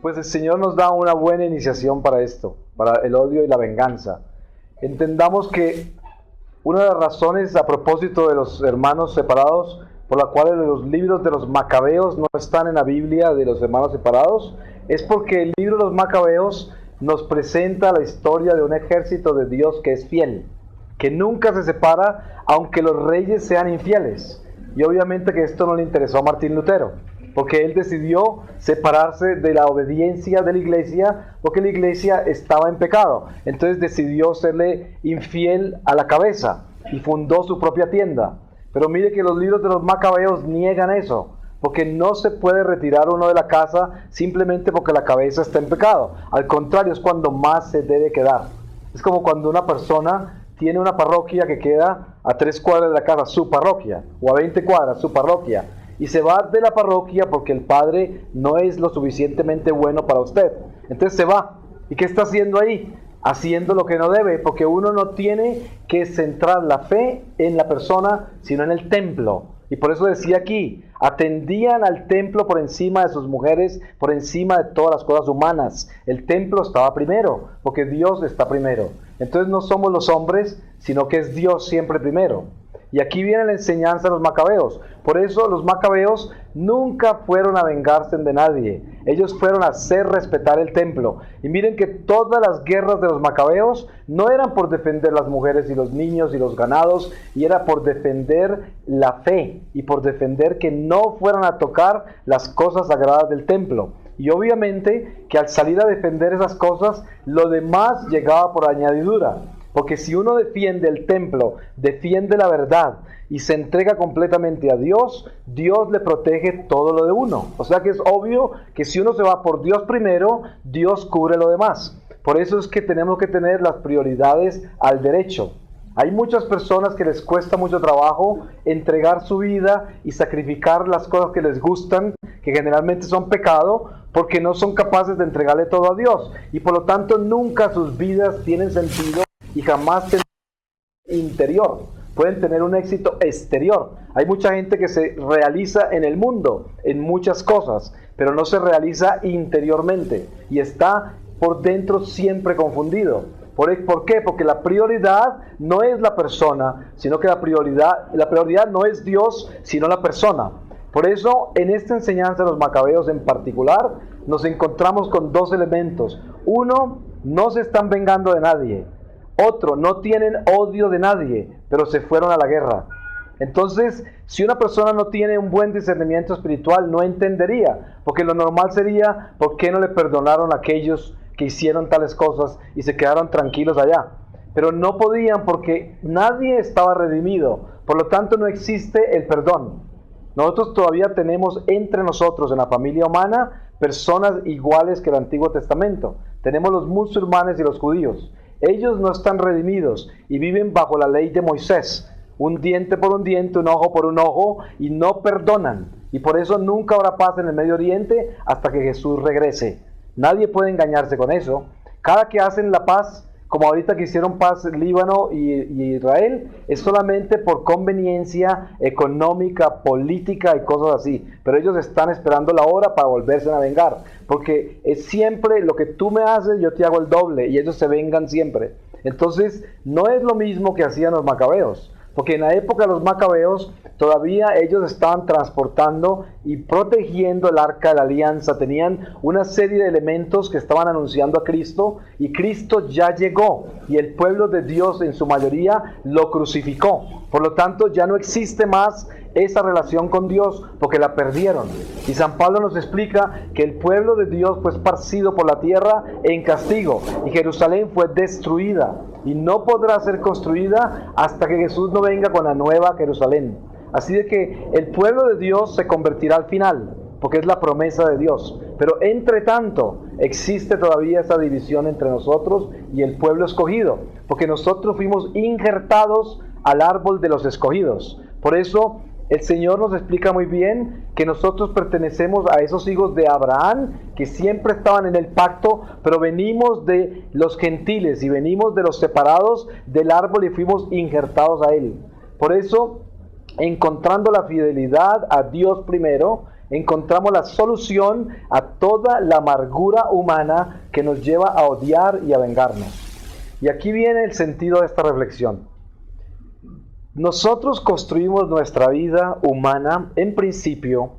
Pues el Señor nos da una buena iniciación para esto, para el odio y la venganza. Entendamos que una de las razones a propósito de los hermanos separados, por la cual los libros de los Macabeos no están en la Biblia de los hermanos separados, es porque el libro de los Macabeos nos presenta la historia de un ejército de Dios que es fiel, que nunca se separa aunque los reyes sean infieles. Y obviamente que esto no le interesó a Martín Lutero, porque él decidió separarse de la obediencia de la iglesia, porque la iglesia estaba en pecado. Entonces decidió serle infiel a la cabeza y fundó su propia tienda. Pero mire que los libros de los Macabeos niegan eso, porque no se puede retirar uno de la casa simplemente porque la cabeza está en pecado. Al contrario, es cuando más se debe quedar. Es como cuando una persona tiene una parroquia que queda a 3 cuadras de la casa, su parroquia, o a 20 cuadras, su parroquia, y se va de la parroquia porque el padre no es lo suficientemente bueno para usted. Entonces se va. ¿Y qué está haciendo ahí? Haciendo lo que no debe, porque uno no tiene que centrar la fe en la persona, sino en el templo. Y por eso decía aquí, atendían al templo por encima de sus mujeres, por encima de todas las cosas humanas. El templo estaba primero, porque Dios está primero. Entonces no somos los hombres, sino que es Dios siempre primero. Y aquí viene la enseñanza de los Macabeos. Por eso los Macabeos nunca fueron a vengarse de nadie. Ellos fueron a hacer respetar el templo. Y miren que todas las guerras de los Macabeos no eran por defender las mujeres y los niños y los ganados, y era por defender la fe y por defender que no fueran a tocar las cosas sagradas del templo. Y obviamente que al salir a defender esas cosas, lo demás llegaba por añadidura. Porque si uno defiende el templo, defiende la verdad y se entrega completamente a Dios, Dios le protege todo lo de uno. O sea que es obvio que si uno se va por Dios primero, Dios cubre lo demás. Por eso es que tenemos que tener las prioridades al derecho. Hay muchas personas que les cuesta mucho trabajo entregar su vida y sacrificar las cosas que les gustan, que generalmente son pecado, porque no son capaces de entregarle todo a Dios. Y por lo tanto nunca sus vidas tienen sentido y jamás tendrán interior. Pueden tener un éxito exterior. Hay mucha gente que se realiza en el mundo, en muchas cosas, pero no se realiza interiormente y está por dentro siempre confundido. ¿Por qué? Porque la prioridad no es la persona, sino que la prioridad no es Dios, sino la persona. Por eso, en esta enseñanza de los Macabeos en particular, nos encontramos con 2 elementos. Uno, no se están vengando de nadie. Otro, no tienen odio de nadie, pero se fueron a la guerra. Entonces, si una persona no tiene un buen discernimiento espiritual, no entendería, porque lo normal sería, ¿por qué no le perdonaron a aquellos que hicieron tales cosas y se quedaron tranquilos allá? Pero no podían porque nadie estaba redimido, por lo tanto no existe el perdón. Nosotros todavía tenemos entre nosotros en la familia humana personas iguales que el Antiguo Testamento. Tenemos los musulmanes y los judíos. Ellos no están redimidos y viven bajo la ley de Moisés. Un diente por un diente, un ojo por un ojo, y no perdonan. Y por eso nunca habrá paz en el Medio Oriente hasta que Jesús regrese. Nadie puede engañarse con eso. Cada que hacen la paz, como ahorita que hicieron paz Líbano y Israel, es solamente por conveniencia económica, política y cosas así. Pero ellos están esperando la hora para volverse a vengar. Porque es siempre lo que tú me haces, yo te hago el doble. Y ellos se vengan siempre. Entonces, no es lo mismo que hacían los Macabeos. Porque en la época de los Macabeos, todavía ellos estaban transportando y protegiendo el arca de la alianza. Tenían una serie de elementos que estaban anunciando a Cristo, y Cristo ya llegó, y el pueblo de Dios en su mayoría lo crucificó. Por lo tanto, ya no existe más esa relación con Dios, porque la perdieron. Y San Pablo nos explica que el pueblo de Dios fue esparcido por la tierra en castigo, y Jerusalén fue destruida, y no podrá ser construida hasta que Jesús no venga con la nueva Jerusalén. Así de que el pueblo de Dios se convertirá al final, porque es la promesa de Dios. Pero entre tanto, existe todavía esa división entre nosotros y el pueblo escogido, porque nosotros fuimos injertados al árbol de los escogidos. Por eso el Señor nos explica muy bien que nosotros pertenecemos a esos hijos de Abraham que siempre estaban en el pacto, pero venimos de los gentiles y venimos de los separados del árbol y fuimos injertados a él. Por eso encontrando la fidelidad a Dios primero, encontramos la solución a toda la amargura humana que nos lleva a odiar y a vengarnos. Y aquí viene el sentido de esta reflexión. Nosotros construimos nuestra vida humana, en principio,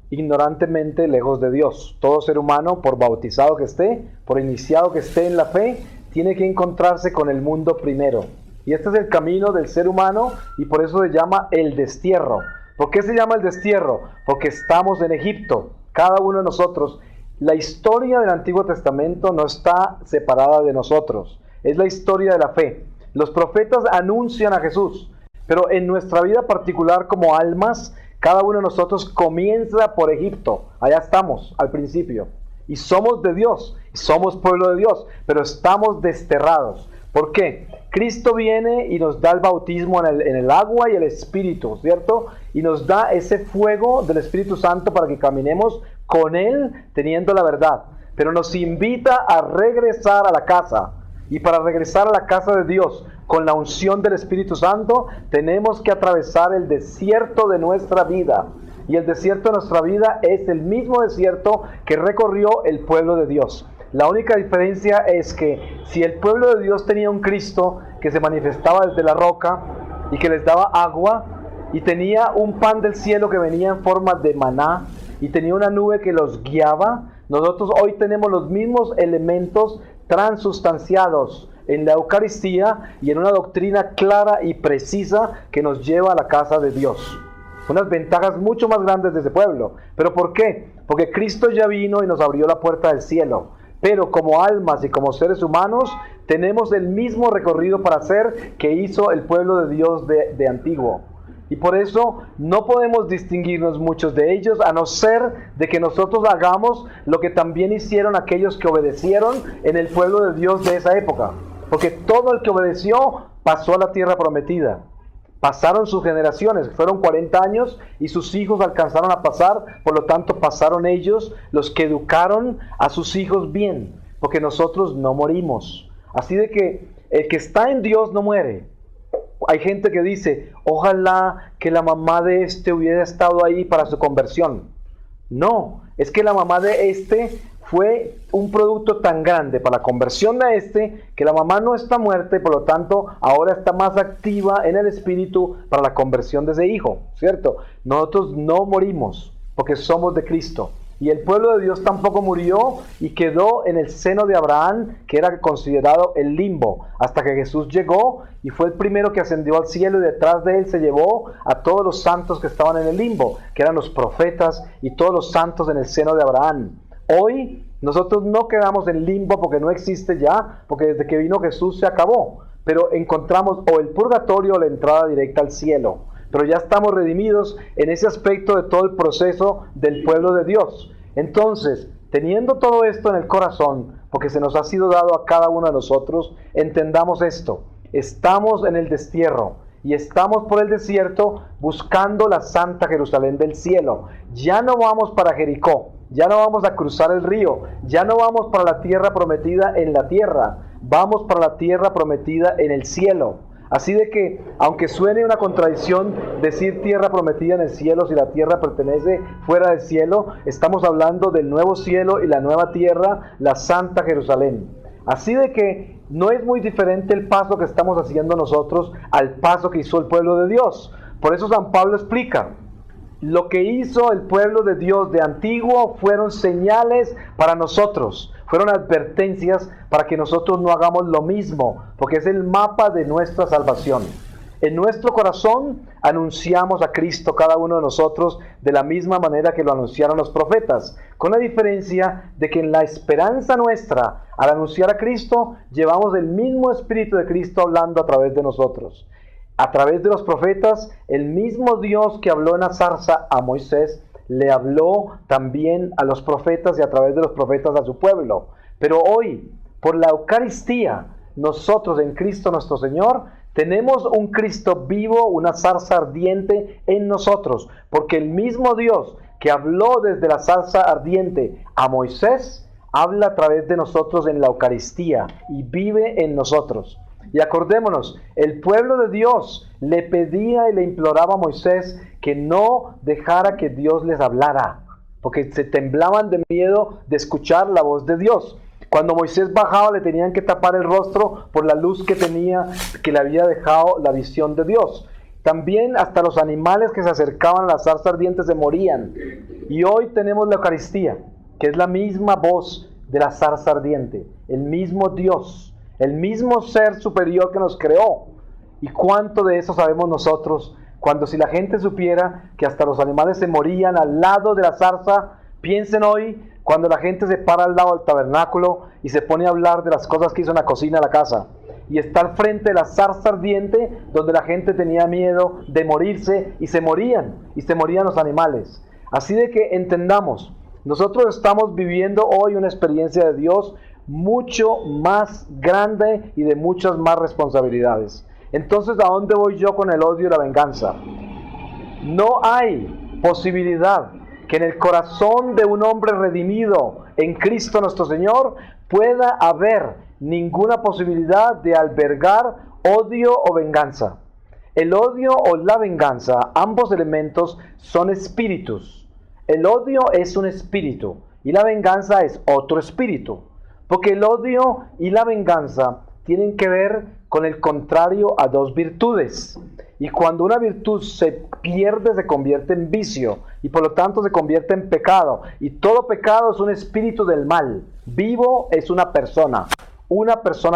ignorantemente lejos de Dios. Todo ser humano, por bautizado que esté, por iniciado que esté en la fe, tiene que encontrarse con el mundo primero. Y este es el camino del ser humano y por eso se llama el destierro. ¿Por qué se llama el destierro? Porque estamos en Egipto, cada uno de nosotros. La historia del Antiguo Testamento no está separada de nosotros. Es la historia de la fe. Los profetas anuncian a Jesús, pero en nuestra vida particular como almas, cada uno de nosotros comienza por Egipto. Allá estamos al principio. Y somos de Dios, y somos pueblo de Dios, pero estamos desterrados. ¿Por qué? Cristo viene y nos da el bautismo en el agua y el Espíritu, ¿cierto? Y nos da ese fuego del Espíritu Santo para que caminemos con Él teniendo la verdad. Pero nos invita a regresar a la casa. Y para regresar a la casa de Dios con la unción del Espíritu Santo, tenemos que atravesar el desierto de nuestra vida. Y el desierto de nuestra vida es el mismo desierto que recorrió el pueblo de Dios. La única diferencia es que si el pueblo de Dios tenía un Cristo que se manifestaba desde la roca y que les daba agua, y tenía un pan del cielo que venía en forma de maná, y tenía una nube que los guiaba, nosotros hoy tenemos los mismos elementos transustanciados en la Eucaristía y en una doctrina clara y precisa que nos lleva a la casa de Dios. Unas ventajas mucho más grandes de ese pueblo. ¿Pero por qué? Porque Cristo ya vino y nos abrió la puerta del cielo. Pero como almas y como seres humanos tenemos el mismo recorrido para hacer que hizo el pueblo de Dios de antiguo. Y por eso no podemos distinguirnos muchos de ellos, a no ser de que nosotros hagamos lo que también hicieron aquellos que obedecieron en el pueblo de Dios de esa época. Porque todo el que obedeció pasó a la tierra prometida. Pasaron sus generaciones, fueron 40 años y sus hijos alcanzaron a pasar, por lo tanto pasaron ellos los que educaron a sus hijos bien, porque nosotros no morimos. Así de que el que está en Dios no muere. Hay gente que dice, ojalá que la mamá de este hubiera estado ahí para su conversión. No, es que la mamá de este fue un producto tan grande para la conversión de este, que la mamá no está muerta y por lo tanto ahora está más activa en el espíritu para la conversión de ese hijo, ¿cierto? Nosotros no morimos porque somos de Cristo. Y el pueblo de Dios tampoco murió y quedó en el seno de Abraham, que era considerado el limbo, hasta que Jesús llegó y fue el primero que ascendió al cielo, y detrás de él se llevó a todos los santos que estaban en el limbo, que eran los profetas y todos los santos en el seno de Abraham. Hoy nosotros no quedamos en limbo porque no existe ya, porque desde que vino Jesús se acabó, pero encontramos o el purgatorio o la entrada directa al cielo. Pero ya estamos redimidos en ese aspecto de todo el proceso del pueblo de Dios. Entonces, teniendo todo esto en el corazón, porque se nos ha sido dado a cada uno de nosotros, entendamos esto. Estamos en el destierro y estamos por el desierto buscando la Santa Jerusalén del cielo. Ya no vamos para Jericó, ya no vamos a cruzar el río, ya no vamos para la tierra prometida en la tierra, vamos para la tierra prometida en el cielo. Así de que, aunque suene una contradicción decir tierra prometida en el cielo si la tierra pertenece fuera del cielo, estamos hablando del nuevo cielo y la nueva tierra, la Santa Jerusalén. Así de que no es muy diferente el paso que estamos haciendo nosotros al paso que hizo el pueblo de Dios. Por eso San Pablo explica, lo que hizo el pueblo de Dios de antiguo fueron señales para nosotros, fueron advertencias para que nosotros no hagamos lo mismo, porque es el mapa de nuestra salvación. En nuestro corazón anunciamos a Cristo cada uno de nosotros de la misma manera que lo anunciaron los profetas, con la diferencia de que en la esperanza nuestra, al anunciar a Cristo, llevamos el mismo Espíritu de Cristo hablando a través de nosotros. A través de los profetas, el mismo Dios que habló en la zarza a Moisés, le habló también a los profetas y a través de los profetas a su pueblo. Pero hoy, por la Eucaristía, nosotros en Cristo nuestro Señor, tenemos un Cristo vivo, una zarza ardiente en nosotros, porque el mismo Dios que habló desde la zarza ardiente a Moisés, habla a través de nosotros en la Eucaristía y vive en nosotros. Y acordémonos, el pueblo de Dios le pedía y le imploraba a Moisés que no dejara que Dios les hablara, porque se temblaban de miedo de escuchar la voz de Dios. Cuando Moisés bajaba le tenían que tapar el rostro por la luz que tenía, que le había dejado la visión de Dios. También hasta los animales que se acercaban a la zarza ardiente se morían. Y hoy tenemos la Eucaristía, que es la misma voz de la zarza ardiente, el mismo Dios, el mismo ser superior que nos creó. ¿Y cuánto de eso sabemos nosotros? Cuando si la gente supiera que hasta los animales se morían al lado de la zarza, piensen hoy cuando la gente se para al lado del tabernáculo y se pone a hablar de las cosas que hizo en la cocina de la casa, y está al frente de la zarza ardiente donde la gente tenía miedo de morirse y se morían los animales. Así de que entendamos, nosotros estamos viviendo hoy una experiencia de Dios mucho más grande y de muchas más responsabilidades. Entonces, ¿a dónde voy yo con el odio y la venganza? No hay posibilidad que en el corazón de un hombre redimido en Cristo nuestro Señor pueda haber ninguna posibilidad de albergar odio o venganza. El odio o la venganza, ambos elementos son espíritus. El odio es un espíritu y la venganza es otro espíritu. Porque el odio y la venganza tienen que ver con el contrario a dos virtudes. Y cuando una virtud se pierde, se convierte en vicio y por lo tanto se convierte en pecado. Y todo pecado es un espíritu del mal. Vivo es una persona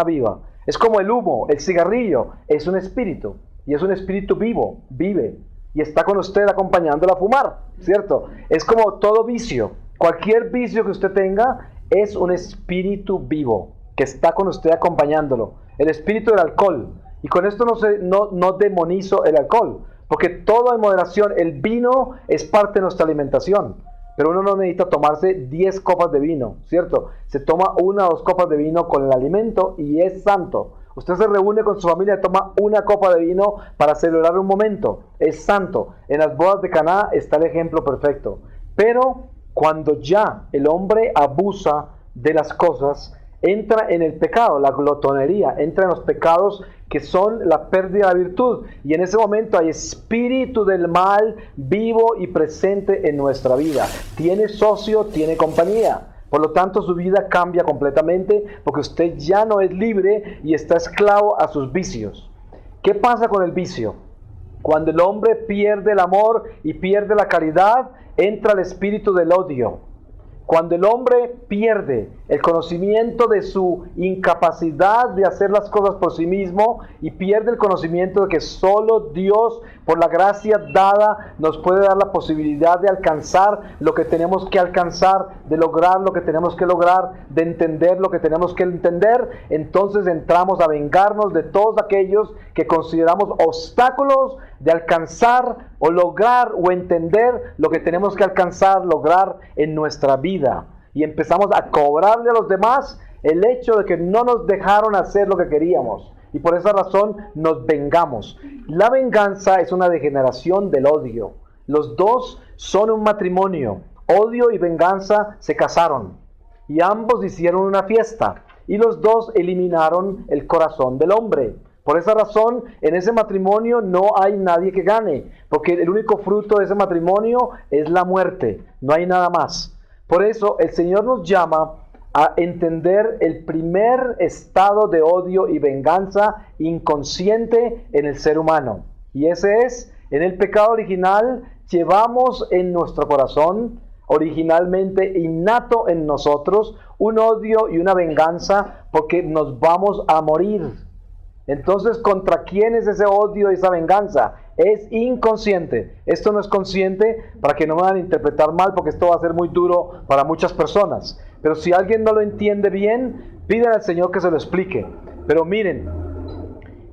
viva. Es como el humo, el cigarrillo, es un espíritu. Y es un espíritu vivo, vive. Y está con usted acompañándolo a fumar, ¿cierto? Es como todo vicio. Cualquier vicio que usted tenga es un espíritu vivo que está con usted acompañándolo. El espíritu del alcohol. Y con esto no demonizo el alcohol, porque todo en moderación. El vino es parte de nuestra alimentación, pero uno no necesita tomarse 10 copas de vino, ¿cierto? Se toma 1 o 2 copas de vino con el alimento y es santo. Usted se reúne con su familia y toma 1 copa de vino para celebrar un momento, es santo. En las bodas de Caná está el ejemplo perfecto. Pero cuando ya el hombre abusa de las cosas, entra en el pecado, la glotonería, entra en los pecados que son la pérdida de virtud. Y en ese momento hay espíritu del mal vivo y presente en nuestra vida. Tiene socio, tiene compañía. Por lo tanto, su vida cambia completamente porque usted ya no es libre y está esclavo a sus vicios. ¿Qué pasa con el vicio? Cuando el hombre pierde el amor y pierde la caridad, entra el espíritu del odio. Cuando el hombre pierde el conocimiento de su incapacidad de hacer las cosas por sí mismo y pierde el conocimiento de que solo Dios, por la gracia dada, nos puede dar la posibilidad de alcanzar lo que tenemos que alcanzar, de lograr lo que tenemos que lograr, de entender lo que tenemos que entender, entonces entramos a vengarnos de todos aquellos que consideramos obstáculos de alcanzar o lograr o entender lo que tenemos que alcanzar, lograr en nuestra vida. Y empezamos a cobrarle a los demás el hecho de que no nos dejaron hacer lo que queríamos. Y por esa razón nos vengamos. La venganza es una degeneración del odio. Los dos son un matrimonio. Odio y venganza se casaron. Y ambos hicieron una fiesta. Y los dos eliminaron el corazón del hombre. Por esa razón, en ese matrimonio no hay nadie que gane, porque el único fruto de ese matrimonio es la muerte, no hay nada más. Por eso el Señor nos llama a entender el primer estado de odio y venganza inconsciente en el ser humano. Y ese es, en el pecado original, llevamos en nuestro corazón, originalmente innato en nosotros, un odio y una venganza porque nos vamos a morir. Entonces, ¿contra quién es ese odio y esa venganza? Es inconsciente. Esto no es consciente para que no me van a interpretar mal, porque esto va a ser muy duro para muchas personas. Pero si alguien no lo entiende bien, pídanle al Señor que se lo explique. Pero miren,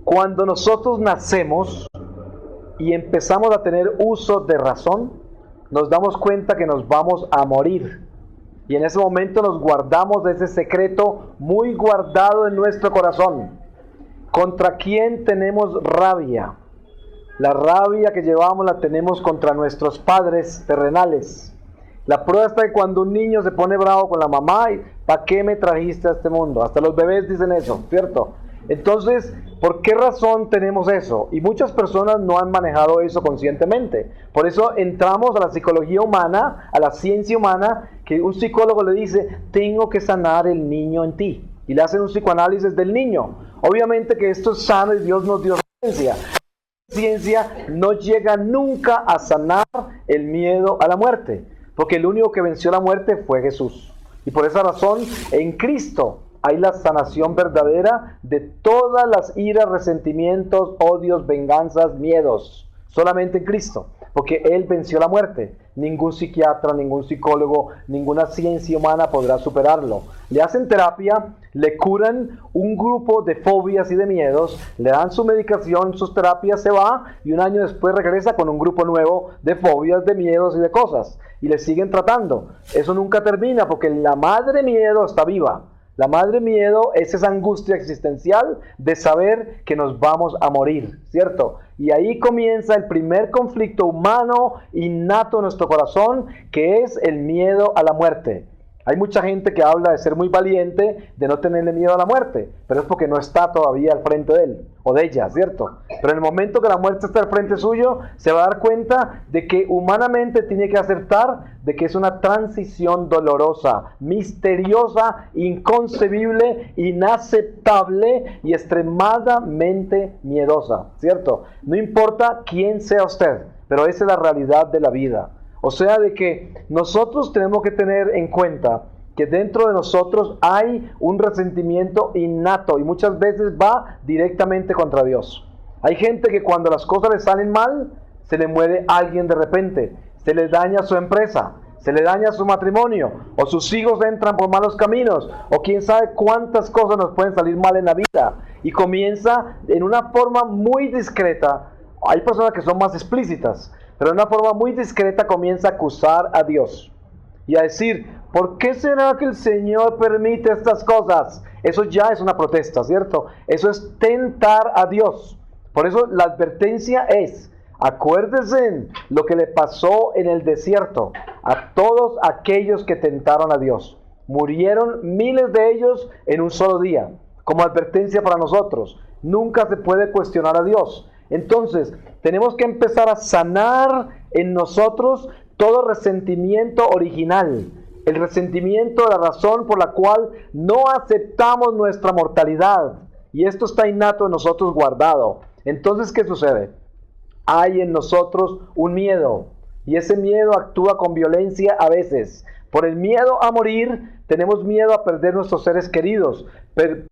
cuando nosotros nacemos y empezamos a tener uso de razón, nos damos cuenta que nos vamos a morir. Y en ese momento nos guardamos de ese secreto muy guardado en nuestro corazón. ¿Contra quién tenemos rabia? La rabia que llevamos la tenemos contra nuestros padres terrenales. La prueba está que cuando un niño se pone bravo con la mamá, ¿para qué me trajiste a este mundo? Hasta los bebés dicen eso, ¿cierto? Entonces, ¿por qué razón tenemos eso? Y muchas personas no han manejado eso conscientemente. Por eso entramos a la psicología humana, a la ciencia humana, que un psicólogo le dice, tengo que sanar el niño en ti. Y le hacen un psicoanálisis del niño. Obviamente que esto es sano y Dios nos dio ciencia. La ciencia no llega nunca a sanar el miedo a la muerte, porque el único que venció la muerte fue Jesús. Y por esa razón, en Cristo hay la sanación verdadera de todas las iras, resentimientos, odios, venganzas, miedos. Solamente en Cristo, porque Él venció la muerte. Ningún psiquiatra, ningún psicólogo, ninguna ciencia humana podrá superarlo. Le hacen terapia, le curan un grupo de fobias y de miedos, le dan su medicación, sus terapias, se va y un año después regresa con un grupo nuevo de fobias, de miedos y de cosas. Y le siguen tratando. Eso nunca termina porque la madre miedo está viva. La madre miedo es esa angustia existencial de saber que nos vamos a morir, ¿cierto? Y ahí comienza el primer conflicto humano innato en nuestro corazón, que es el miedo a la muerte. Hay mucha gente que habla de ser muy valiente, de no tenerle miedo a la muerte, pero es porque no está todavía al frente de él o de ella, ¿cierto? Pero en el momento que la muerte está al frente suyo, se va a dar cuenta de que humanamente tiene que aceptar de que es una transición dolorosa, misteriosa, inconcebible, inaceptable y extremadamente miedosa, ¿cierto? No importa quién sea usted, pero esa es la realidad de la vida. O sea, de que nosotros tenemos que tener en cuenta que dentro de nosotros hay un resentimiento innato y muchas veces va directamente contra Dios. Hay gente que cuando las cosas le salen mal, se le muere alguien de repente, se le daña su empresa, se le daña su matrimonio, o sus hijos entran por malos caminos, o quién sabe cuántas cosas nos pueden salir mal en la vida. Y comienza en una forma muy discreta. Hay personas que son más explícitas, pero de una forma muy discreta comienza a acusar a Dios y a decir, ¿por qué será que el Señor permite estas cosas? Eso ya es una protesta, ¿cierto? Eso es tentar a Dios. Por eso la advertencia es, acuérdense lo que le pasó en el desierto a todos aquellos que tentaron a Dios. Murieron miles de ellos en un solo día, como advertencia para nosotros. Nunca se puede cuestionar a Dios. Entonces, tenemos que empezar a sanar en nosotros todo resentimiento original. El resentimiento, la razón por la cual no aceptamos nuestra mortalidad. Y esto está innato en nosotros guardado. Entonces, ¿qué sucede? Hay en nosotros un miedo. Y ese miedo actúa con violencia a veces. Por el miedo a morir, tenemos miedo a perder nuestros seres queridos.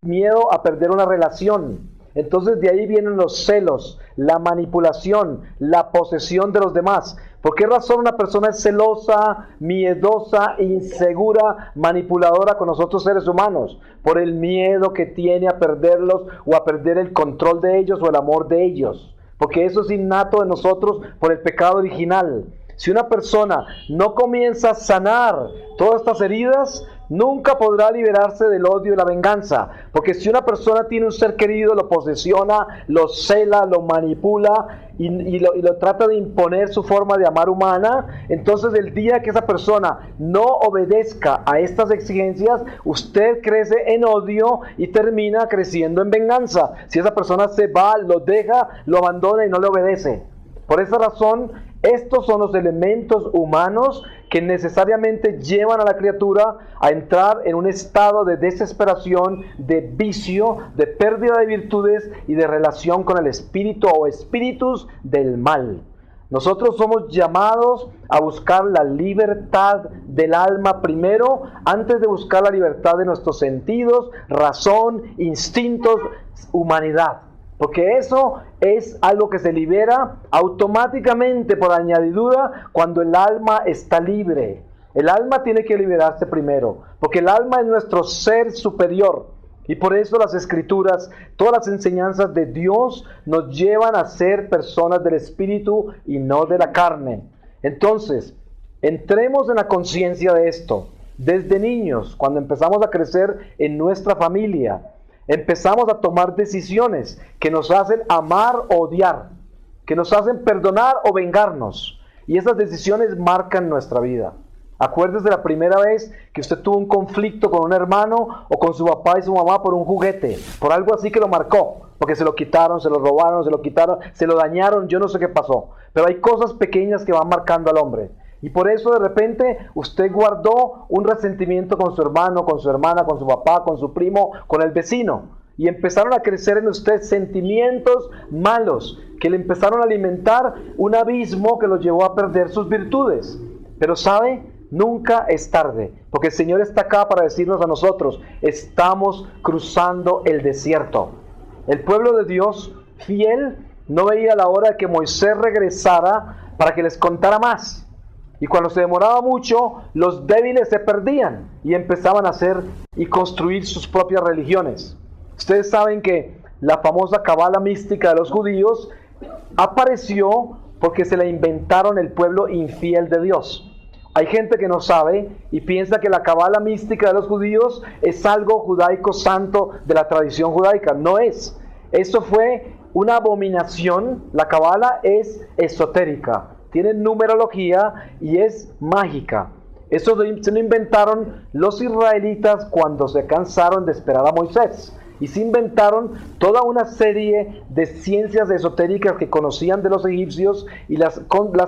Miedo a perder una relación. Entonces de ahí vienen los celos, la manipulación, la posesión de los demás. ¿Por qué razón una persona es celosa, miedosa, insegura, manipuladora con nosotros seres humanos? Por el miedo que tiene a perderlos o a perder el control de ellos o el amor de ellos. Porque eso es innato en nosotros por el pecado original. Si una persona no comienza a sanar todas estas heridas, nunca podrá liberarse del odio y la venganza. Porque si una persona tiene un ser querido, lo posesiona, lo cela, lo manipula y lo trata de imponer su forma de amar humana, entonces el día que esa persona no obedezca a estas exigencias, usted crece en odio y termina creciendo en venganza. Si esa persona se va, lo deja, lo abandona y no le obedece. Por esa razón, estos son los elementos humanos que necesariamente llevan a la criatura a entrar en un estado de desesperación, de vicio, de pérdida de virtudes y de relación con el espíritu o espíritus del mal. Nosotros somos llamados a buscar la libertad del alma primero, antes de buscar la libertad de nuestros sentidos, razón, instintos, humanidad. Porque eso es algo que se libera automáticamente por añadidura cuando el alma está libre. El alma tiene que liberarse primero, porque el alma es nuestro ser superior. Y por eso las escrituras, todas las enseñanzas de Dios nos llevan a ser personas del espíritu y no de la carne. Entonces, entremos en la conciencia de esto. Desde niños, cuando empezamos a crecer en nuestra familia, empezamos a tomar decisiones que nos hacen amar o odiar, que nos hacen perdonar o vengarnos. Y esas decisiones marcan nuestra vida. Acuérdese de la primera vez que usted tuvo un conflicto con un hermano o con su papá y su mamá por un juguete, por algo así que lo marcó, porque se lo quitaron, se lo robaron, se lo quitaron, se lo dañaron, yo no sé qué pasó. Pero hay cosas pequeñas que van marcando al hombre. Y por eso de repente usted guardó un resentimiento con su hermano, con su hermana, con su papá, con su primo, con el vecino. Y empezaron a crecer en usted sentimientos malos que le empezaron a alimentar un abismo que lo llevó a perder sus virtudes. Pero ¿sabe? Nunca es tarde, porque el Señor está acá para decirnos a nosotros, estamos cruzando el desierto. El pueblo de Dios fiel no veía la hora de que Moisés regresara para que les contara más. Y cuando se demoraba mucho, los débiles se perdían y empezaban a hacer y construir sus propias religiones. Ustedes saben que la famosa cabala mística de los judíos apareció porque se la inventaron el pueblo infiel de Dios. Hay gente que no sabe y piensa que la cabala mística de los judíos es algo judaico santo de la tradición judaica. No es. Eso fue una abominación. La cabala es esotérica, tiene numerología y es mágica. Eso se lo inventaron los israelitas cuando se cansaron de esperar a Moisés. Y se inventaron toda una serie de ciencias esotéricas que conocían de los egipcios y las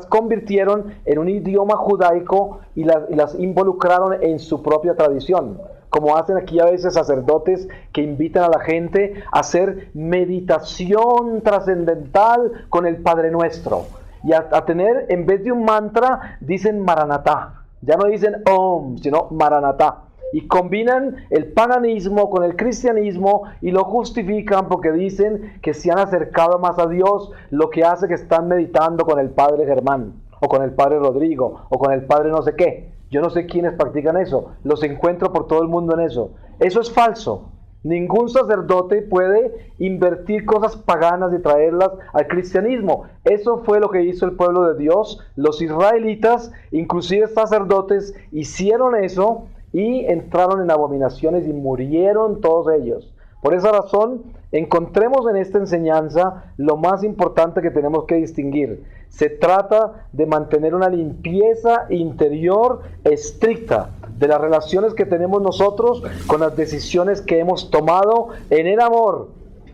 convirtieron en un idioma judaico y las involucraron en su propia tradición. Como hacen aquí a veces sacerdotes que invitan a la gente a hacer meditación trascendental con el Padre Nuestro. Y a tener, en vez de un mantra, dicen Maranatá. Ya no dicen Om, sino Maranatá. Y combinan el paganismo con el cristianismo y lo justifican porque dicen que se han acercado más a Dios, lo que hace que están meditando con el Padre Germán, o con el Padre Rodrigo, o con el Padre no sé qué. Yo no sé quiénes practican eso, los encuentro por todo el mundo en eso. Eso es falso. Ningún sacerdote puede invertir cosas paganas y traerlas al cristianismo. Eso fue lo que hizo el pueblo de Dios. Los israelitas, inclusive sacerdotes, hicieron eso y entraron en abominaciones y murieron todos ellos. Por esa razón, encontremos en esta enseñanza lo más importante que tenemos que distinguir. Se trata de mantener una limpieza interior estricta de las relaciones que tenemos nosotros con las decisiones que hemos tomado en el amor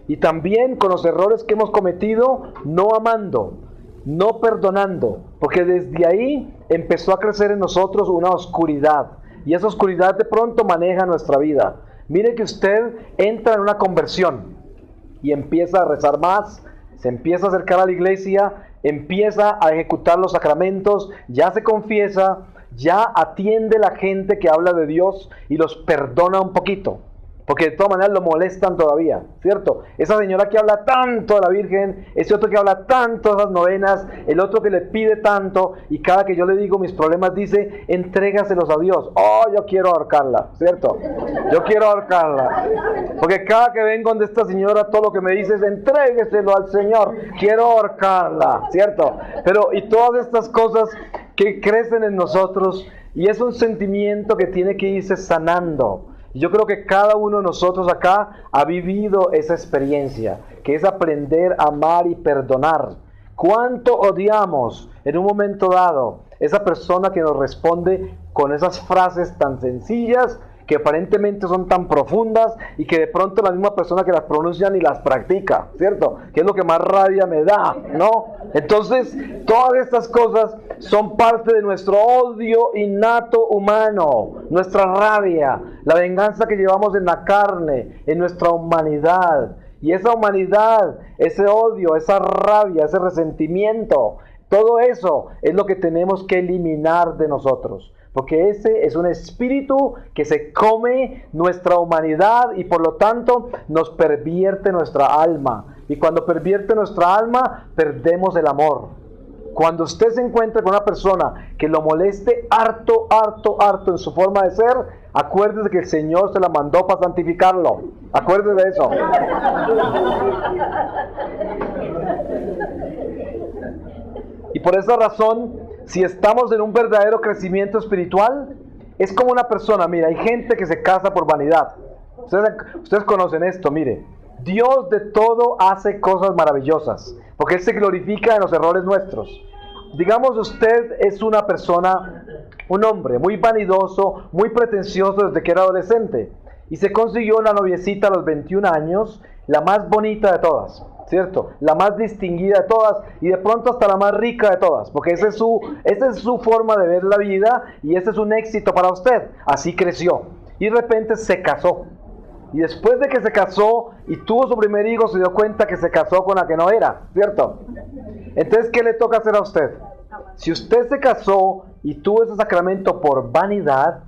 y también con los errores que hemos cometido no amando, no perdonando, porque desde ahí empezó a crecer en nosotros una oscuridad. Y esa oscuridad de pronto maneja nuestra vida. Mire que usted entra en una conversión y empieza a rezar más, se empieza a acercar a la iglesia, empieza a ejecutar los sacramentos, ya se confiesa, ya atiende a la gente que habla de Dios y los perdona un poquito. Porque de todas maneras lo molestan todavía, ¿cierto? Esa señora que habla tanto de la Virgen, ese otro que habla tanto de esas novenas, el otro que le pide tanto, y cada que yo le digo mis problemas dice, entrégaselos a Dios. Oh, yo quiero ahorcarla, ¿cierto? Yo quiero ahorcarla. Porque cada que vengo donde esta señora, todo lo que me dice es, entrégueselo al Señor, quiero ahorcarla, ¿cierto? Pero, y todas estas cosas que crecen en nosotros, y es un sentimiento que tiene que irse sanando. Yo creo que cada uno de nosotros acá ha vivido esa experiencia, que es aprender a amar y perdonar. ¿Cuánto odiamos en un momento dado esa persona que nos responde con esas frases tan sencillas, que aparentemente son tan profundas y que de pronto la misma persona que las pronuncia ni las practica, ¿cierto? Que es lo que más rabia me da, ¿no? Entonces, todas estas cosas son parte de nuestro odio innato humano, nuestra rabia, la venganza que llevamos en la carne, en nuestra humanidad. Y esa humanidad, ese odio, esa rabia, ese resentimiento, todo eso es lo que tenemos que eliminar de nosotros. Porque ese es un espíritu que se come nuestra humanidad y por lo tanto nos pervierte nuestra alma. Y cuando pervierte nuestra alma, perdemos el amor. Cuando usted se encuentra con una persona que lo moleste harto en su forma de ser, acuérdese que el Señor se la mandó para santificarlo. Acuérdese de eso. Y por esa razón, si estamos en un verdadero crecimiento espiritual, es como una persona, mira, hay gente que se casa por vanidad. Ustedes conocen esto, mire. Dios de todo hace cosas maravillosas, porque Él se glorifica en los errores nuestros. Digamos, usted es una persona un hombre muy vanidoso, muy pretencioso desde que era adolescente. Y se consiguió una noviecita a los 21 años, la más bonita de todas, ¿cierto? La más distinguida de todas y de pronto hasta la más rica de todas, porque esa es su forma de ver la vida y ese es un éxito para usted. Así creció y de repente se casó. Y después de que se casó y tuvo su primer hijo, se dio cuenta que se casó con la que no era, ¿cierto? Entonces, ¿qué le toca hacer a usted? Si usted se casó y tuvo ese sacramento por vanidad,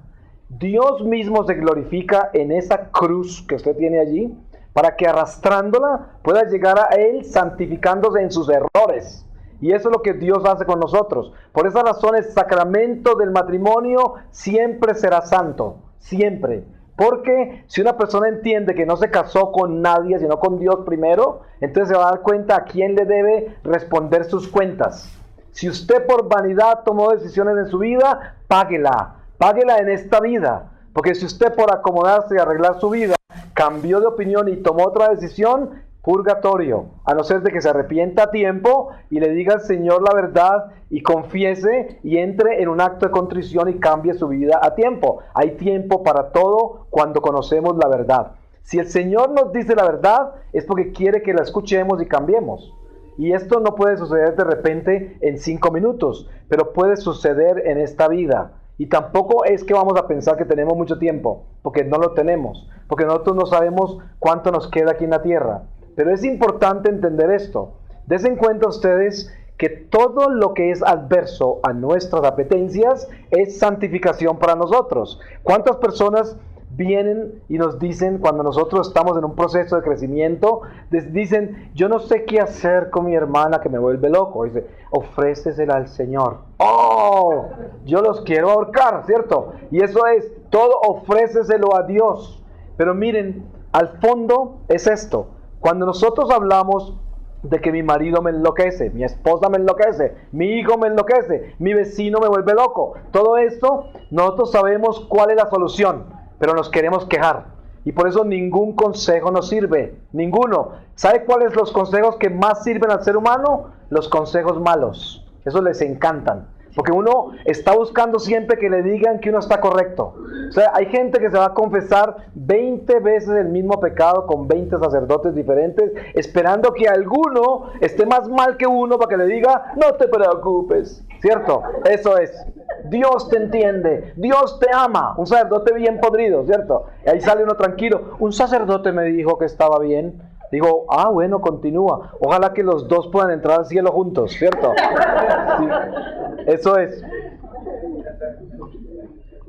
Dios mismo se glorifica en esa cruz que usted tiene allí, para que arrastrándola pueda llegar a Él santificándose en sus errores. Y eso es lo que Dios hace con nosotros. Por esa razón el sacramento del matrimonio siempre será santo, siempre. Porque si una persona entiende que no se casó con nadie, sino con Dios primero, entonces se va a dar cuenta a quién le debe responder sus cuentas. Si usted por vanidad tomó decisiones en su vida, páguela en esta vida. Porque si usted por acomodarse y arreglar su vida, cambió de opinión y tomó otra decisión, purgatorio, a no ser de que se arrepienta a tiempo y le diga al Señor la verdad y confiese y entre en un acto de contrición y cambie su vida a tiempo. Hay tiempo para todo cuando conocemos la verdad. Si el Señor nos dice la verdad, es porque quiere que la escuchemos y cambiemos. Y esto no puede suceder de repente en 5 minutos, pero puede suceder en esta vida. Y tampoco es que vamos a pensar que tenemos mucho tiempo, porque no lo tenemos, porque nosotros no sabemos cuánto nos queda aquí en la tierra. Pero es importante entender esto. Dense en cuenta ustedes que todo lo que es adverso a nuestras apetencias es santificación para nosotros. ¿Cuántas personas vienen y nos dicen, cuando nosotros estamos en un proceso de crecimiento, les dicen, yo no sé qué hacer con mi hermana que me vuelve loco? Dice, ofrécesela al Señor. ¡Oh! Yo los quiero ahorcar, ¿cierto? Y eso es, todo ofréceselo a Dios. Pero miren, al fondo es esto. Cuando nosotros hablamos de que mi marido me enloquece, mi esposa me enloquece, mi hijo me enloquece, mi vecino me vuelve loco, todo esto, nosotros sabemos cuál es la solución, pero nos queremos quejar. Y por eso ningún consejo nos sirve, ninguno. ¿Sabe cuáles los consejos que más sirven al ser humano? Los consejos malos. Esos les encantan. Porque uno está buscando siempre que le digan que uno está correcto. O sea, hay gente que se va a confesar 20 veces el mismo pecado con 20 sacerdotes diferentes, esperando que alguno esté más mal que uno para que le diga, no te preocupes. ¿Cierto? Eso es. Dios te entiende, Dios te ama. Un sacerdote bien podrido, ¿cierto? Y ahí sale uno tranquilo. Un sacerdote me dijo que estaba bien. Digo, bueno, continúa. Ojalá que los dos puedan entrar al cielo juntos, ¿cierto? Sí, eso es.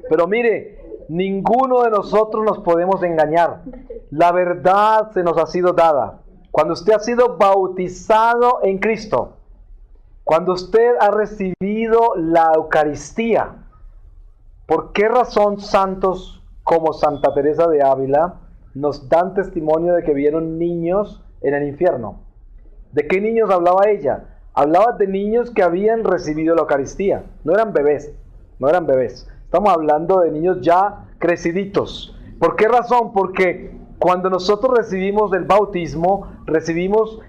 Pero mire, ninguno de nosotros nos podemos engañar. La verdad se nos ha sido dada. Cuando usted ha sido bautizado en Cristo, cuando usted ha recibido la Eucaristía, ¿por qué razón santos como Santa Teresa de Ávila nos dan testimonio de que vieron niños en el infierno? ¿De qué niños hablaba ella? Hablaba de niños que habían recibido la Eucaristía. No eran bebés, no eran bebés. Estamos hablando de niños ya creciditos. ¿Por qué razón? Porque cuando nosotros recibimos el bautismo, recibimos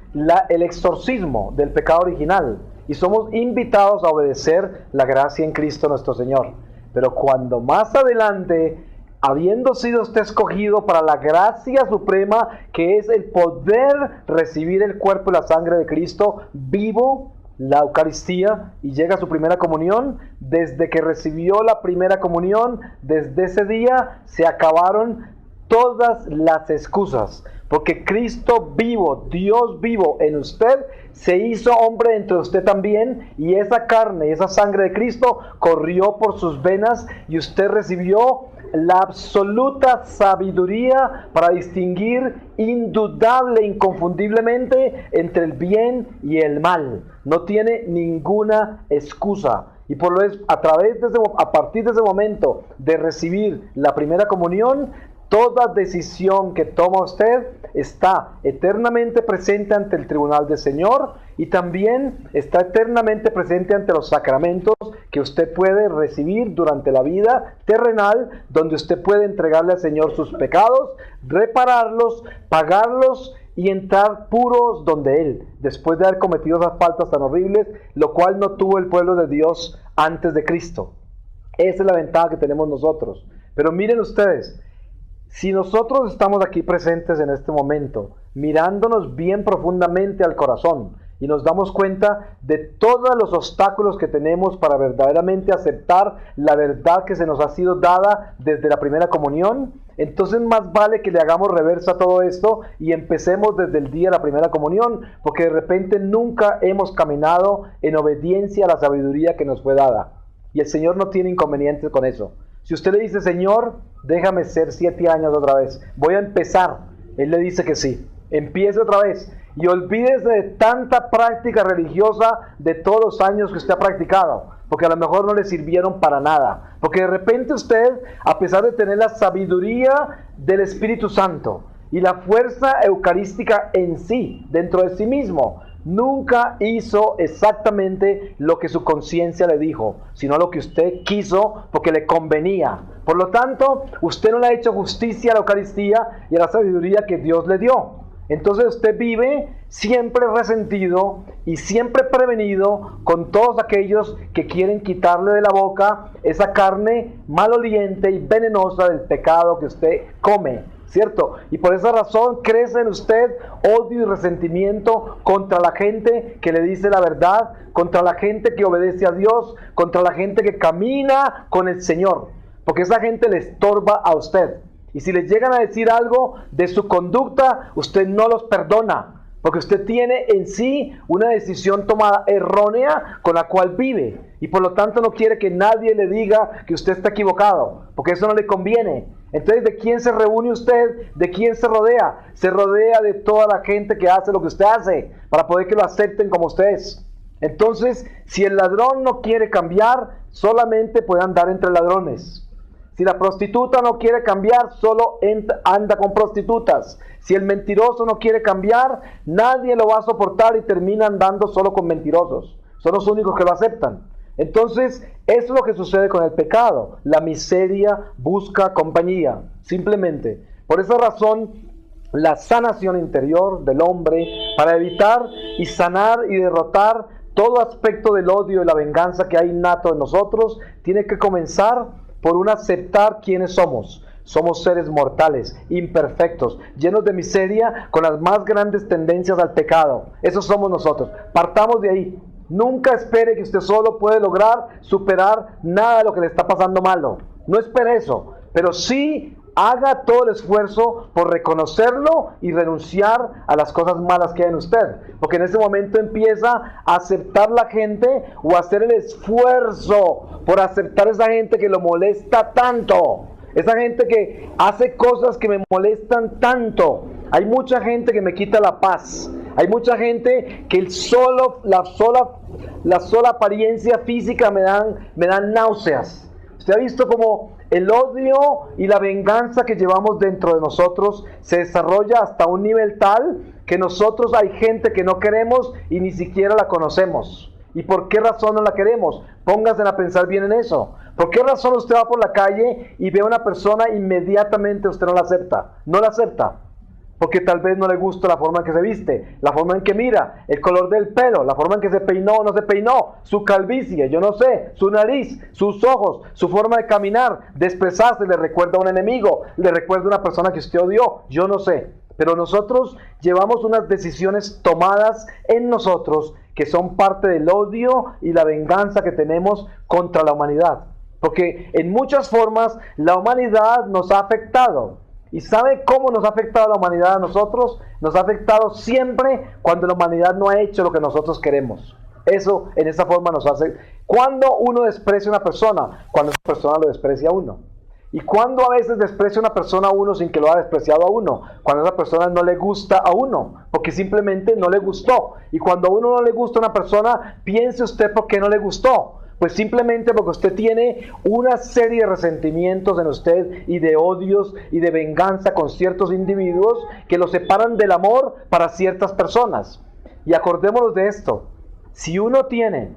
el exorcismo del pecado original y somos invitados a obedecer la gracia en Cristo nuestro Señor. Pero cuando más adelante, habiendo sido usted escogido para la gracia suprema, que es el poder recibir el cuerpo y la sangre de Cristo vivo, la Eucaristía, y llega a su primera comunión, desde que recibió la primera comunión, desde ese día se acabaron todas las excusas, porque Cristo vivo, Dios vivo en usted, se hizo hombre entre usted también, y esa carne y esa sangre de Cristo corrió por sus venas, y usted recibió la absoluta sabiduría para distinguir indudable, inconfundiblemente entre el bien y el mal. No tiene ninguna excusa. Y por lo es a partir de ese momento de recibir la primera comunión, toda decisión que toma usted está eternamente presente ante el tribunal del Señor y también está eternamente presente ante los sacramentos que usted puede recibir durante la vida terrenal, donde usted puede entregarle al Señor sus pecados, repararlos, pagarlos y entrar puros donde Él, después de haber cometido esas faltas tan horribles, lo cual no tuvo el pueblo de Dios antes de Cristo. Esa es la ventaja que tenemos nosotros. Pero miren ustedes, si nosotros estamos aquí presentes en este momento, mirándonos bien profundamente al corazón, y nos damos cuenta de todos los obstáculos que tenemos para verdaderamente aceptar la verdad que se nos ha sido dada desde la primera comunión, entonces más vale que le hagamos reversa a todo esto y empecemos desde el día de la primera comunión, porque de repente nunca hemos caminado en obediencia a la sabiduría que nos fue dada. Y el Señor no tiene inconvenientes con eso. Si usted le dice, Señor, déjame ser 7 años otra vez, voy a empezar, Él le dice que sí, empiece otra vez. Y olvídese de tanta práctica religiosa de todos los años que usted ha practicado, porque a lo mejor no le sirvieron para nada. Porque de repente usted, a pesar de tener la sabiduría del Espíritu Santo y la fuerza eucarística en sí, dentro de sí mismo, nunca hizo exactamente lo que su conciencia le dijo, sino lo que usted quiso porque le convenía. Por lo tanto, usted no le ha hecho justicia a la Eucaristía y a la sabiduría que Dios le dio. Entonces usted vive siempre resentido y siempre prevenido con todos aquellos que quieren quitarle de la boca esa carne maloliente y venenosa del pecado que usted come, ¿cierto? Y por esa razón crece en usted odio y resentimiento contra la gente que le dice la verdad, contra la gente que obedece a Dios, contra la gente que camina con el Señor, porque esa gente le estorba a usted. Y si les llegan a decir algo de su conducta, usted no los perdona, porque usted tiene en sí una decisión tomada errónea con la cual vive. Y por lo tanto no quiere que nadie le diga que usted está equivocado, porque eso no le conviene. Entonces, ¿de quién se reúne usted? ¿De quién se rodea? Se rodea de toda la gente que hace lo que usted hace, para poder que lo acepten como usted es. Entonces, si el ladrón no quiere cambiar, solamente puede andar entre ladrones. Si la prostituta no quiere cambiar, solo anda con prostitutas. Si el mentiroso no quiere cambiar, nadie lo va a soportar y termina andando solo con mentirosos. Son los únicos que lo aceptan. Entonces, eso es lo que sucede con el pecado. La miseria busca compañía, simplemente. Por esa razón, la sanación interior del hombre, para evitar y sanar y derrotar todo aspecto del odio y la venganza que hay innato en nosotros, tiene que comenzar por un aceptar quiénes somos. Somos seres mortales, imperfectos, llenos de miseria, con las más grandes tendencias al pecado. Eso somos nosotros. Partamos de ahí. Nunca espere que usted solo puede lograr superar nada de lo que le está pasando malo. No espere eso, pero sí haga todo el esfuerzo por reconocerlo y renunciar a las cosas malas que hay en usted. Porque en ese momento empieza a aceptar la gente o a hacer el esfuerzo por aceptar a esa gente que lo molesta tanto. Esa gente que hace cosas que me molestan tanto. Hay mucha gente que me quita la paz. Hay mucha gente que la sola apariencia física me dan náuseas. Usted ha visto cómo el odio y la venganza que llevamos dentro de nosotros se desarrolla hasta un nivel tal que nosotros hay gente que no queremos y ni siquiera la conocemos. ¿Y por qué razón no la queremos? Pónganse a pensar bien en eso. ¿Por qué razón usted va por la calle y ve a una persona e inmediatamente usted no la acepta? No la acepta. Porque tal vez no le gusta la forma en que se viste, la forma en que mira, el color del pelo, la forma en que se peinó o no se peinó, su calvicie, yo no sé, su nariz, sus ojos, su forma de caminar, de expresarse, le recuerda a un enemigo, le recuerda a una persona que usted odió, yo no sé. Pero nosotros llevamos unas decisiones tomadas en nosotros que son parte del odio y la venganza que tenemos contra la humanidad. Porque en muchas formas la humanidad nos ha afectado. ¿Y sabe cómo nos ha afectado la humanidad a nosotros? Nos ha afectado siempre cuando la humanidad no ha hecho lo que nosotros queremos. Eso, en esa forma nos hace... Cuando uno desprecia a una persona, cuando esa persona lo desprecia a uno. Y cuando a veces desprecia a una persona a uno sin que lo haya despreciado a uno, cuando a esa persona no le gusta a uno, porque simplemente no le gustó. Y cuando a uno no le gusta a una persona, piense usted por qué no le gustó. Pues simplemente porque usted tiene una serie de resentimientos en usted y de odios y de venganza con ciertos individuos que lo separan del amor para ciertas personas. Y acordémonos de esto, si uno tiene,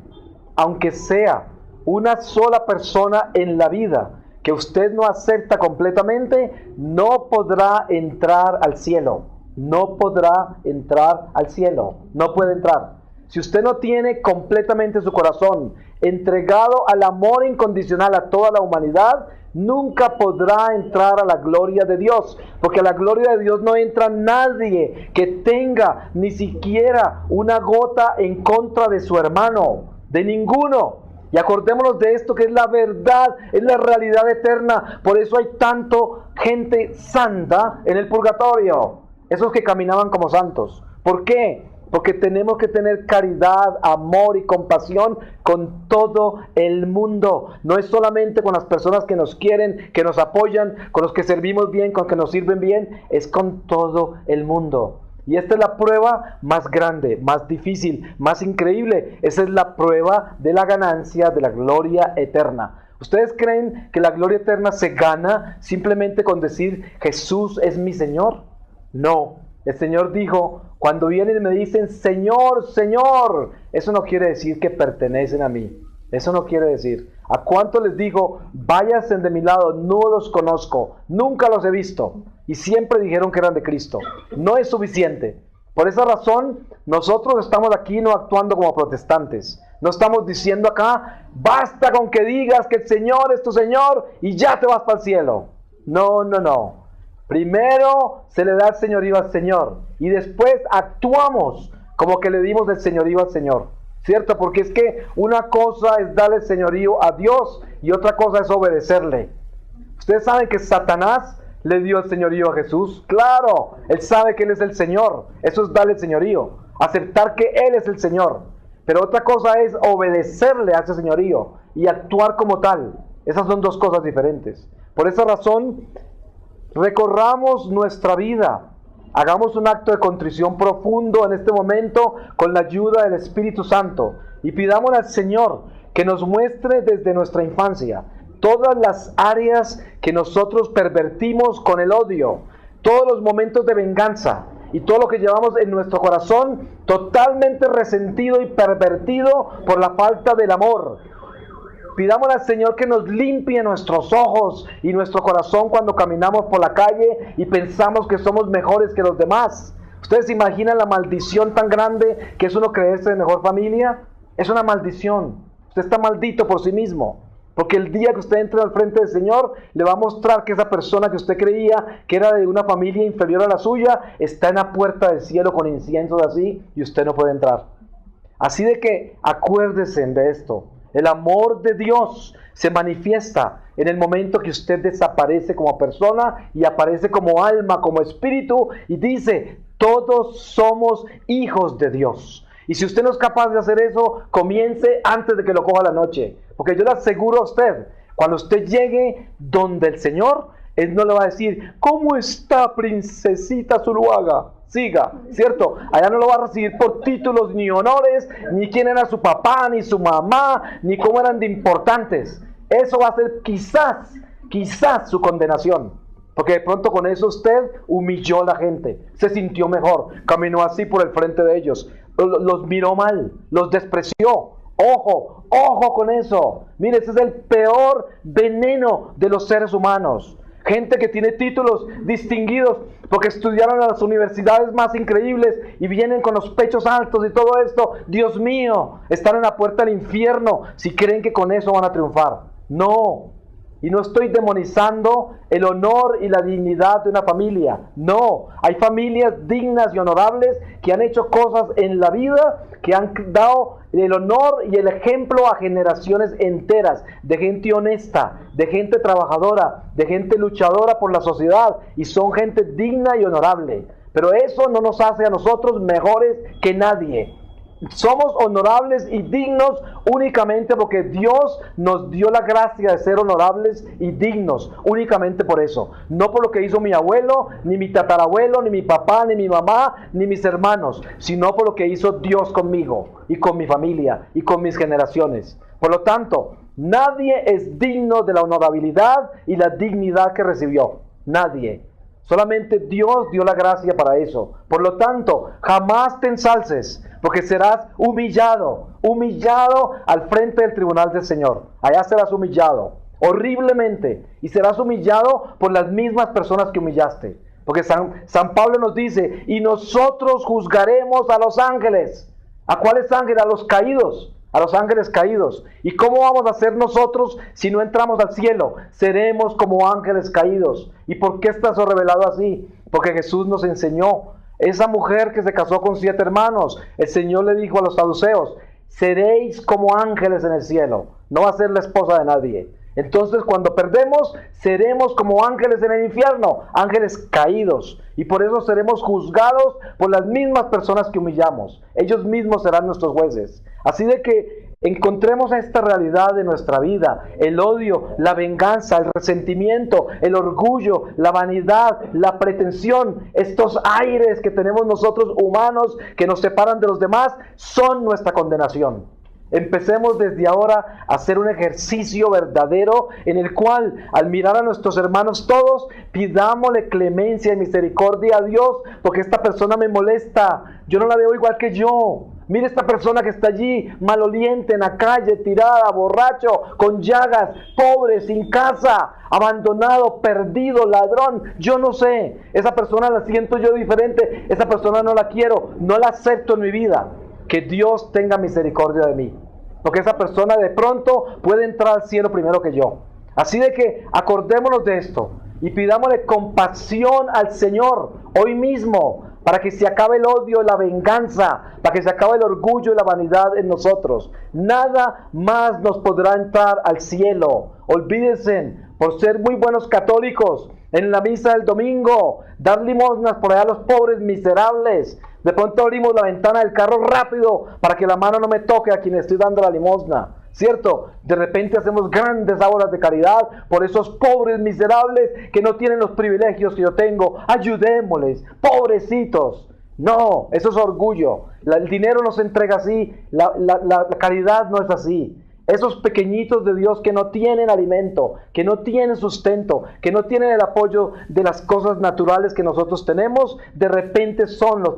aunque sea una sola persona en la vida que usted no acepta completamente, no podrá entrar al cielo. No podrá entrar al cielo. No puede entrar. si usted no tiene completamente su corazón entregado al amor incondicional a toda la humanidad, nunca podrá entrar a la gloria de Dios, porque a la gloria de Dios no entra nadie que tenga ni siquiera una gota en contra de su hermano, de ninguno. Y acordémonos de esto, que es la verdad, es la realidad eterna. Por eso hay tanto gente santa en el purgatorio, esos que caminaban como santos. ¿Por qué? Porque tenemos que tener caridad, amor y compasión con todo el mundo. No es solamente con las personas que nos quieren, que nos apoyan, con los que servimos bien, con los que nos sirven bien. Es con todo el mundo. Y esta es la prueba más grande, más difícil, más increíble. Esa es la prueba de la ganancia de la gloria eterna. ¿Ustedes creen que la gloria eterna se gana simplemente con decir Jesús es mi Señor? No. El Señor dijo, cuando vienen y me dicen Señor, Señor, eso no quiere decir que pertenecen a mí. Eso no quiere decir. ¿A cuánto les digo, váyanse de mi lado, no los conozco, nunca los he visto? Y siempre dijeron que eran de Cristo. No es suficiente. Por esa razón, nosotros estamos aquí no actuando como protestantes. No estamos diciendo acá, basta con que digas que el Señor es tu Señor y ya te vas para el cielo. No, no, no. Primero se le da el señorío al Señor y después actuamos como que le dimos el señorío al Señor, ¿cierto? Porque es que una cosa es darle el señorío a Dios y otra cosa es obedecerle. Ustedes saben que Satanás le dio el señorío a Jesús. Claro, él sabe que Él es el Señor. Eso es darle el señorío, aceptar que Él es el Señor. Pero otra cosa es obedecerle a ese señorío y actuar como tal. Esas son dos cosas diferentes. Por esa razón, recorramos nuestra vida, hagamos un acto de contrición profundo en este momento con la ayuda del Espíritu Santo y pidamos al Señor que nos muestre desde nuestra infancia todas las áreas que nosotros pervertimos con el odio, todos los momentos de venganza y todo lo que llevamos en nuestro corazón totalmente resentido y pervertido por la falta del amor. Pidamos al Señor que nos limpie nuestros ojos y nuestro corazón cuando caminamos por la calle y pensamos que somos mejores que los demás. ¿Ustedes se imaginan la maldición tan grande que es uno creerse de mejor familia? Es una maldición. Usted está maldito por sí mismo. Porque el día que usted entre al frente del Señor, le va a mostrar que esa persona que usted creía que era de una familia inferior a la suya, está en la puerta del cielo con inciensos así y usted no puede entrar. Así de que acuérdese de esto. El amor de Dios se manifiesta en el momento que usted desaparece como persona y aparece como alma, como espíritu y dice, todos somos hijos de Dios. Y si usted no es capaz de hacer eso, comience antes de que lo coja la noche. Porque yo le aseguro a usted, cuando usted llegue donde el Señor, Él no le va a decir, ¿cómo está, princesita Zuluaga? Siga, ¿cierto? Allá no lo va a recibir por títulos ni honores, ni quién era su papá, ni su mamá, ni cómo eran de importantes. Eso va a ser quizás su condenación. Porque de pronto con eso usted humilló a la gente, se sintió mejor, caminó así por el frente de ellos, los miró mal, los despreció. Ojo con eso. Mire, ese es el peor veneno de los seres humanos. Gente que tiene títulos distinguidos porque estudiaron en las universidades más increíbles y vienen con los pechos altos y todo esto. Dios mío, están en la puerta del infierno si creen que con eso van a triunfar. No. Y no estoy demonizando el honor y la dignidad de una familia. No, hay familias dignas y honorables que han hecho cosas en la vida, que han dado el honor y el ejemplo a generaciones enteras de gente honesta, de gente trabajadora, de gente luchadora por la sociedad, y son gente digna y honorable. Pero eso no nos hace a nosotros mejores que nadie. Somos honorables y dignos únicamente porque Dios nos dio la gracia de ser honorables y dignos, únicamente por eso. No por lo que hizo mi abuelo, ni mi tatarabuelo, ni mi papá, ni mi mamá, ni mis hermanos, sino por lo que hizo Dios conmigo y con mi familia y con mis generaciones. Por lo tanto, nadie es digno de la honorabilidad y la dignidad que recibió. Nadie. Solamente Dios dio la gracia para eso. Por lo tanto, jamás te ensalces, porque serás humillado al frente del tribunal del Señor. Allá serás humillado, horriblemente, y serás humillado por las mismas personas que humillaste. Porque San Pablo nos dice, y nosotros juzgaremos a los ángeles. ¿A cuáles ángeles? A los caídos, a los ángeles caídos. ¿Y cómo vamos a ser nosotros si no entramos al cielo? Seremos como ángeles caídos. ¿Y por qué está eso revelado así? Porque Jesús nos enseñó. Esa mujer que se casó con 7 hermanos, el Señor le dijo a los saduceos: seréis como ángeles en el cielo. No va a ser la esposa de nadie. Entonces, cuando perdemos, seremos como ángeles en el infierno, ángeles caídos. Y por eso seremos juzgados por las mismas personas que humillamos. Ellos mismos serán nuestros jueces. Así de que encontremos esta realidad de nuestra vida: el odio, la venganza, el resentimiento, el orgullo, la vanidad, la pretensión. Estos aires que tenemos nosotros humanos que nos separan de los demás son nuestra condenación. Empecemos desde ahora a hacer un ejercicio verdadero en el cual, al mirar a nuestros hermanos todos, pidámosle clemencia y misericordia a Dios, porque esta persona me molesta, yo no la veo igual que yo. Mire esta persona que está allí, maloliente, en la calle, tirada, borracho, con llagas, pobre, sin casa, abandonado, perdido, ladrón, yo no sé. Esa persona la siento yo diferente, esa persona no la quiero, no la acepto en mi vida. Que Dios tenga misericordia de mí, porque esa persona de pronto puede entrar al cielo primero que yo. Así de que acordémonos de esto y pidámosle compasión al Señor hoy mismo, para que se acabe el odio, la venganza, para que se acabe el orgullo y la vanidad en nosotros. Nada más nos podrá entrar al cielo. Olvídense, por ser muy buenos católicos, en la misa del domingo, dar limosnas por allá a los pobres miserables. De pronto abrimos la ventana del carro rápido para que la mano no me toque a quien estoy dando la limosna, ¿cierto? De repente hacemos grandes obras de caridad por esos pobres miserables que no tienen los privilegios que yo tengo. Ayudémosles, pobrecitos. No, eso es orgullo. El dinero no se entrega así, la caridad no es así. Esos pequeñitos de Dios que no tienen alimento, que no tienen sustento, que no tienen el apoyo de las cosas naturales que nosotros tenemos, de repente son los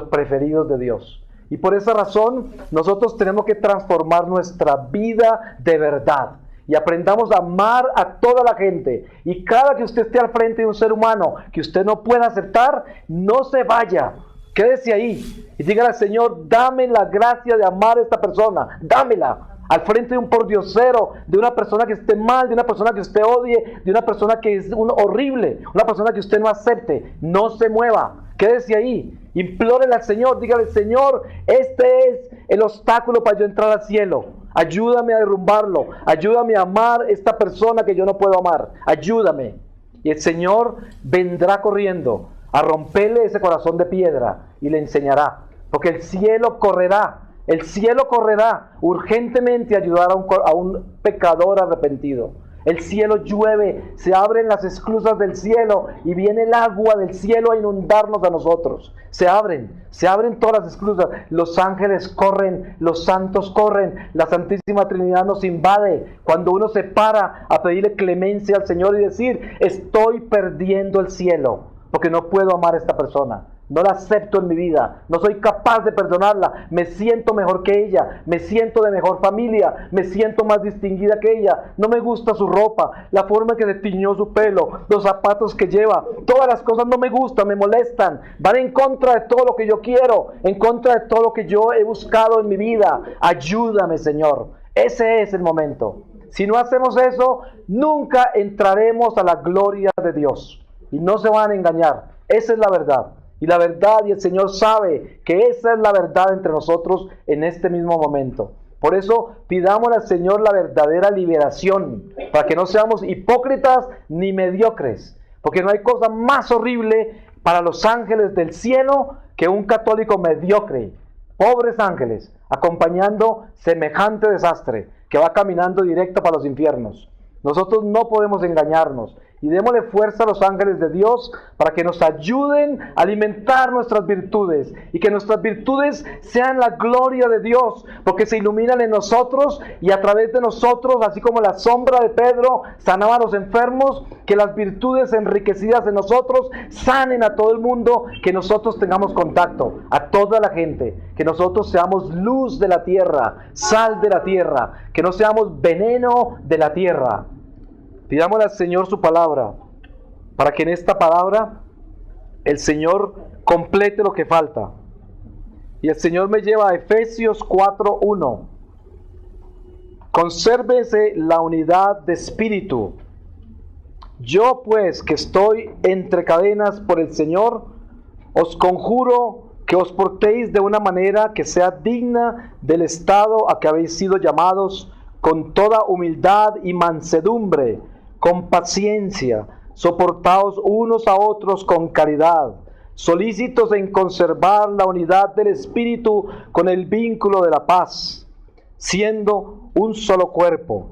preferidos de Dios. Y por esa razón nosotros tenemos que transformar nuestra vida de verdad. Y aprendamos a amar a toda la gente. Y cada que usted esté al frente de un ser humano que usted no pueda aceptar, no se vaya. Quédese ahí y dígale al Señor: dame la gracia de amar a esta persona, dámela. Al frente de un pordiosero, de una persona que esté mal, de una persona que usted odie, de una persona que es horrible, una persona que usted no acepte, no se mueva, quédese ahí, implórele al Señor, dígale: Señor, este es el obstáculo para yo entrar al cielo, ayúdame a derrumbarlo, ayúdame a amar a esta persona que yo no puedo amar, ayúdame. Y el Señor vendrá corriendo a romperle ese corazón de piedra y le enseñará, porque el cielo correrá urgentemente a ayudar a un pecador arrepentido. El cielo llueve, se abren las esclusas del cielo y viene el agua del cielo a inundarnos a nosotros. Se abren todas las esclusas. Los ángeles corren, los santos corren, la Santísima Trinidad nos invade. Cuando uno se para a pedirle clemencia al Señor y decir: estoy perdiendo el cielo porque no puedo amar a esta persona. No la acepto en mi vida, no soy capaz de perdonarla, me siento mejor que ella, me siento de mejor familia, me siento más distinguida que ella, no me gusta su ropa, la forma en que se tiñó su pelo, los zapatos que lleva, todas las cosas no me gustan, me molestan, van en contra de todo lo que yo quiero, en contra de todo lo que yo he buscado en mi vida. Ayúdame, Señor. Ese es el momento. Si no hacemos eso, nunca entraremos a la gloria de Dios. Y no se van a engañar, esa es la verdad. Y la verdad, y el Señor sabe que esa es la verdad entre nosotros en este mismo momento. Por eso pidamos al Señor la verdadera liberación, para que no seamos hipócritas ni mediocres. Porque no hay cosa más horrible para los ángeles del cielo que un católico mediocre. Pobres ángeles, acompañando semejante desastre, que va caminando directo para los infiernos. Nosotros no podemos engañarnos. Y démosle fuerza a los ángeles de Dios para que nos ayuden a alimentar nuestras virtudes y que nuestras virtudes sean la gloria de Dios, porque se iluminan en nosotros y a través de nosotros, así como la sombra de Pedro sanaba a los enfermos, que las virtudes enriquecidas en nosotros sanen a todo el mundo, que nosotros tengamos contacto a toda la gente, que nosotros seamos luz de la tierra, sal de la tierra, que no seamos veneno de la tierra. Pidámosle al Señor su palabra, para que en esta palabra el Señor complete lo que falta. Y el Señor me lleva a Efesios 4:1. Consérvese la unidad de espíritu. Yo pues, que estoy entre cadenas por el Señor, os conjuro que os portéis de una manera que sea digna del estado a que habéis sido llamados, con toda humildad y mansedumbre, con paciencia, soportaos unos a otros con caridad, solícitos en conservar la unidad del espíritu con el vínculo de la paz, siendo un solo cuerpo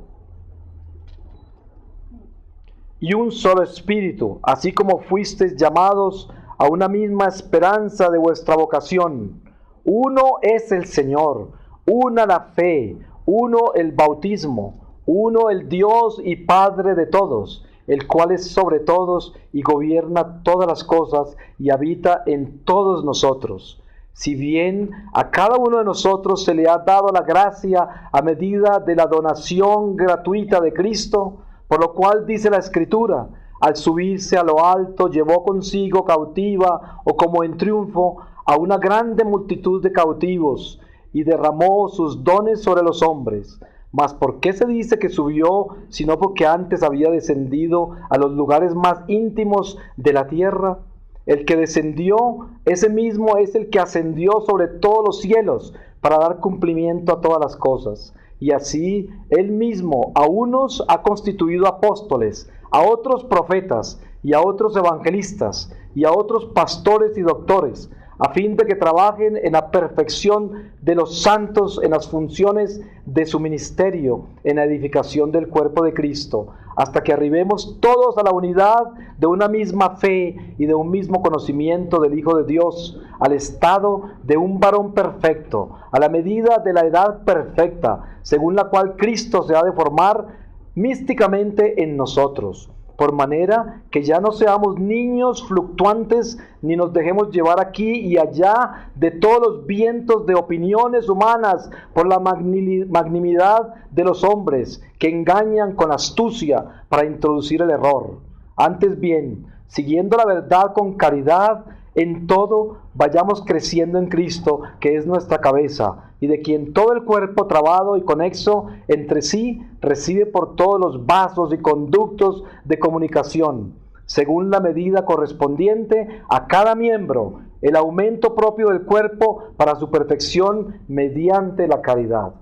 y un solo espíritu, así como fuisteis llamados a una misma esperanza de vuestra vocación. Uno es el Señor, una la fe, uno el bautismo, uno el Dios y Padre de todos, el cual es sobre todos y gobierna todas las cosas y habita en todos nosotros. Si bien a cada uno de nosotros se le ha dado la gracia a medida de la donación gratuita de Cristo, por lo cual dice la Escritura, al subirse a lo alto llevó consigo cautiva o como en triunfo a una grande multitud de cautivos y derramó sus dones sobre los hombres. Mas ¿por qué se dice que subió, sino porque antes había descendido a los lugares más íntimos de la tierra? El que descendió, ese mismo es el que ascendió sobre todos los cielos para dar cumplimiento a todas las cosas. Y así él mismo a unos ha constituido apóstoles, a otros profetas, y a otros evangelistas, y a otros pastores y doctores, a fin de que trabajen en la perfección de los santos en las funciones de su ministerio, en la edificación del cuerpo de Cristo, hasta que arribemos todos a la unidad de una misma fe y de un mismo conocimiento del Hijo de Dios, al estado de un varón perfecto, a la medida de la edad perfecta, según la cual Cristo se ha de formar místicamente en nosotros, por manera que ya no seamos niños fluctuantes, ni nos dejemos llevar aquí y allá de todos los vientos de opiniones humanas por la magnanimidad de los hombres, que engañan con astucia para introducir el error. Antes bien, siguiendo la verdad con caridad, en todo vayamos creciendo en Cristo, que es nuestra cabeza, y de quien todo el cuerpo trabado y conexo entre sí recibe por todos los vasos y conductos de comunicación, según la medida correspondiente a cada miembro, el aumento propio del cuerpo para su perfección mediante la caridad.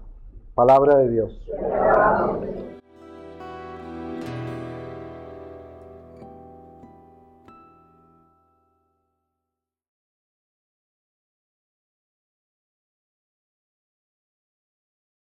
Palabra de Dios.